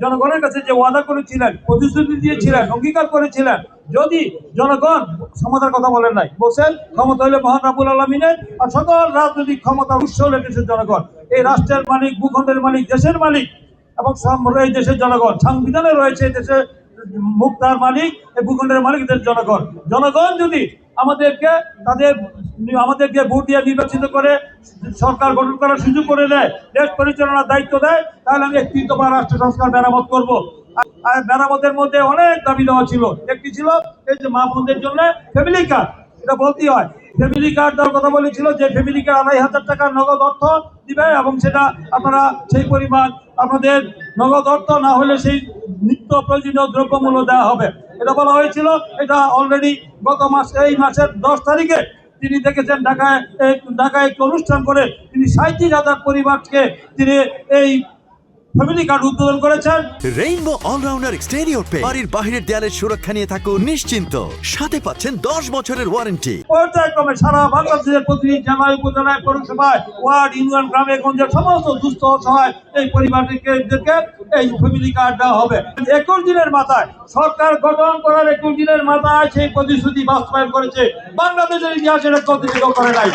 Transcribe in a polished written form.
জনগণের কাছে যে ওয়াদা করেছিলেন, প্রতিশ্রুতি দিয়েছিলেন, অঙ্গীকার করেছিলেন, যদি জনগণ ক্ষমতার কথা বলেন নাই, বলছেন ক্ষমতা হলে মহান রাব্বুল আলামিনের, আর সকল রাজনৈতিক ক্ষমতার উৎস হলে দেশের জনগণ। এই রাষ্ট্রের মালিক, ভূখণ্ডের মালিক, দেশের মালিক এবং এই দেশের জনগণ। সংবিধানে রয়েছে দেশের মুক্তার মালিক, এই ভূখণ্ডের মালিক দেশের জনগণ। জনগণ যদি আমাদেরকে ভোট দিয়ে নির্বাচিত করে সরকার গঠন করার সুযোগ করে দেয়, দেশ পরিচালনার দায়িত্ব দেয়, তাহলে আমি একটি দফা রাষ্ট্র সংস্কার মেরামত করবো। আর মেরামতের মধ্যে অনেক দাবি দেওয়া ছিল। একটি ছিল এই যে মা বোনদের জন্য ফ্যামিলি কার্ড, এটা বলতেই হয়। ফ্যামিলি কার্ড দেওয়ার কথা বলেছিল, যে ফ্যামিলি কার্ড ২৫০০ টাকা নগদ অর্থ দিবে, এবং সেটা আপনারা সেই পরিমাণ আপনাদের নগদ অর্থ না হলে সেই নিত্য প্রয়োজনীয় দ্রব্যমূল্য দেওয়া হবে, এটা বলা হয়েছিল। এটা অলরেডি গত এই মাসের 10 তারিখে তিনি দেখেছেন ঢাকায় একটি অনুষ্ঠান করে তিনি ৩৭,০০০ পরিবারকে তিনি এই ফ্যামিলি কার্ড উদ্বোধন করেছেন। রেইনবো অলরাউন্ডার এক্সটেরিয়র পে বাড়ির বাহিরের দেয়ালের সুরক্ষা নিয়ে থাকুন নিশ্চিন্ত, সাথে পাচ্ছেন 10 বছরের ওয়ারেন্টি। পর্যায়ক্রমে সারা বাংলাদেশের প্রতিটি জেলায়, উপজেলায়, পৌরসভায়, ওয়ার্ড, ইউনিয়ন, গ্রামে গঞ্জে সমস্ত দুস্থ অসহায় এই পরিবারকে এই ফ্যামিলি কার্ড দেওয়া হবে। 21 দিনের মাথায় সরকার গঠন করার 21 দিনের মাথায় সেই প্রতিশ্রুতি বাস্তবায়ন করেছে। বাংলাদেশের ইতিহাসে এটা কখনো করে নাই।